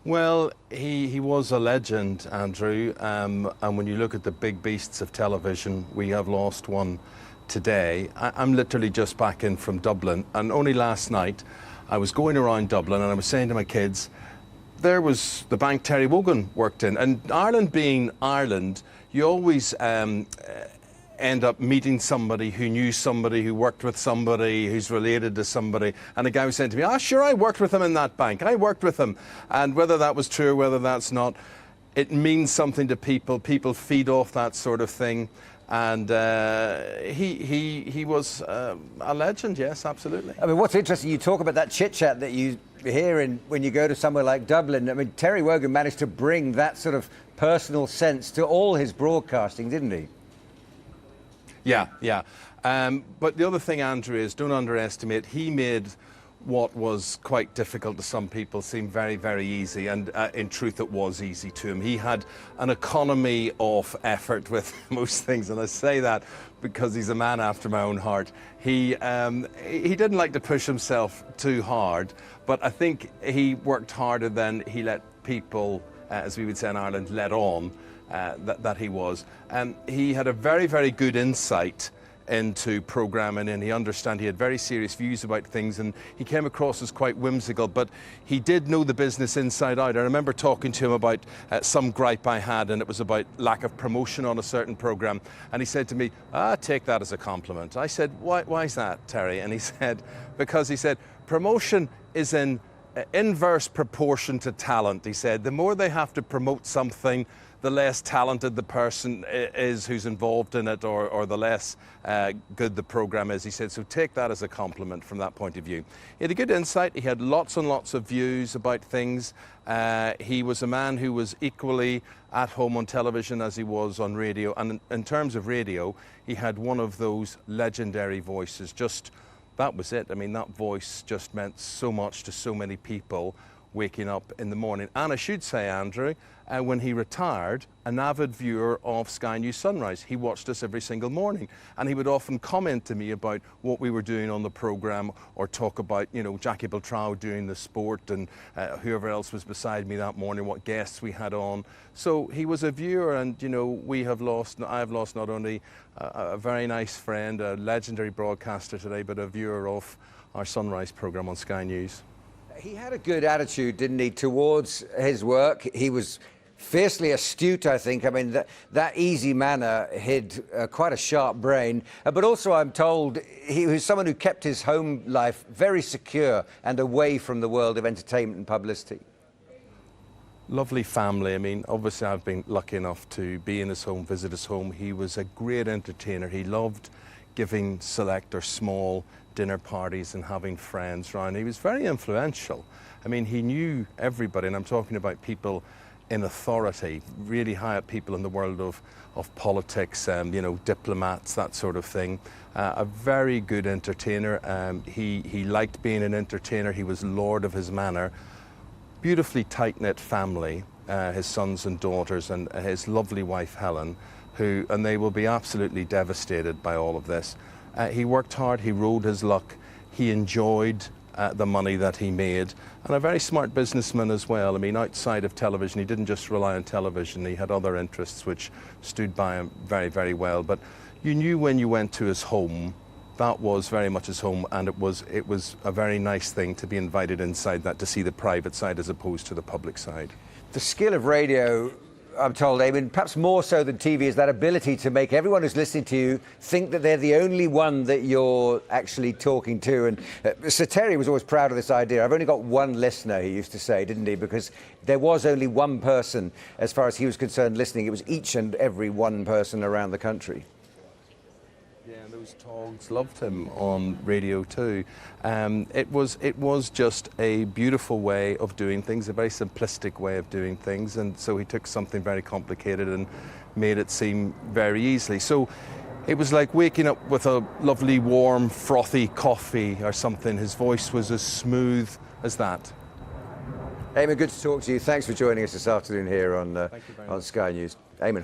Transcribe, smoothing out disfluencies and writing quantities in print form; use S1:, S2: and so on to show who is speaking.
S1: Well, he was a legend, Andrew, and when you look at the big beasts of television, we have lost one today. I'm literally just back in from Dublin, and only last night I was going around Dublin and I was saying to my kids, there was the bank Terry Wogan worked in, and Ireland being Ireland, you always end up meeting somebody who knew somebody who worked with somebody who's related to somebody. And a guy was saying to me, sure, I worked with him in that bank. I worked with him. And whether that was true or whether that's not, it means something to people. People feed off that sort of thing. And he was a legend, yes, absolutely.
S2: I mean, what's interesting, you talk about that chit-chat that you hear when you go to somewhere like Dublin. I mean, Terry Wogan managed to bring that sort of personal sense to all his broadcasting, didn't he?
S1: Yeah. But the other thing, Andrew, is don't underestimate, he made what was quite difficult to some people seem very, very easy, and in truth it was easy to him. He had an economy of effort with most things, and I say that because he's a man after my own heart. He didn't like to push himself too hard, but I think he worked harder than he let people, as we would say in Ireland, let on. That he was. He had a very, very good insight into programming, and he had very serious views about things, and he came across as quite whimsical, but he did know the business inside out. I remember talking to him about some gripe I had, and it was about lack of promotion on a certain program, and he said to me, take that as a compliment. I said, why is that, Terry? And he said, because he said, promotion is in inverse proportion to talent. He said, the more they have to promote something, the less talented the person is who's involved in it, or the less good the program is. He said, so take that as a compliment from that point of view. He had a good insight. He had lots and lots of views about things. He was a man who was equally at home on television as he was on radio. And in terms of radio, he had one of those legendary voices. Just, that was it. I mean, that voice just meant so much to so many people waking up in the morning. And I should say, Andrew, when he retired, an avid viewer of Sky News Sunrise. He watched us every single morning, and he would often comment to me about what we were doing on the programme, or talk about, Jackie Beltrao doing the sport, and whoever else was beside me that morning, what guests we had on. So he was a viewer, and I have lost not only a very nice friend, a legendary broadcaster today, but a viewer of our Sunrise programme on Sky News.
S2: He had a good attitude, didn't he, towards his work. He was fiercely astute, I think. I mean, that easy manner hid quite a sharp brain. But also, I'm told, he was someone who kept his home life very secure and away from the world of entertainment and publicity.
S1: Lovely family. I mean, obviously, I've been lucky enough to be in his home, visit his home. He was a great entertainer. He loved giving select or small dinner parties and having friends around. He was very influential. I mean, he knew everybody, and I'm talking about people in authority, really high up people in the world of politics, diplomats, that sort of thing. A very good entertainer. He liked being an entertainer. He was lord of his manor. Beautifully tight-knit family, his sons and daughters, and his lovely wife Helen, and they will be absolutely devastated by all of this. He worked hard, he rode his luck, he enjoyed the money that he made, and a very smart businessman as well. I mean, outside of television, he didn't just rely on television, he had other interests which stood by him very, very well. But you knew when you went to his home, that was very much his home, and it was a very nice thing to be invited inside that, to see the private side as opposed to the public side.
S2: The skill of radio, I'm told, Eamonn, perhaps more so than TV, is that ability to make everyone who's listening to you think that they're the only one that you're actually talking to. And Sir Terry was always proud of this idea. I've only got one listener, he used to say, didn't he? Because there was only one person, as far as he was concerned, listening. It was each and every one person around the country.
S1: Yeah, and those togs loved him on radio too. It was just a beautiful way of doing things, a very simplistic way of doing things, and so he took something very complicated and made it seem very easily. So it was like waking up with a lovely, warm, frothy coffee or something. His voice was as smooth as that.
S2: Eamonn, good to talk to you. Thanks for joining us this afternoon here on Sky News. Eamonn.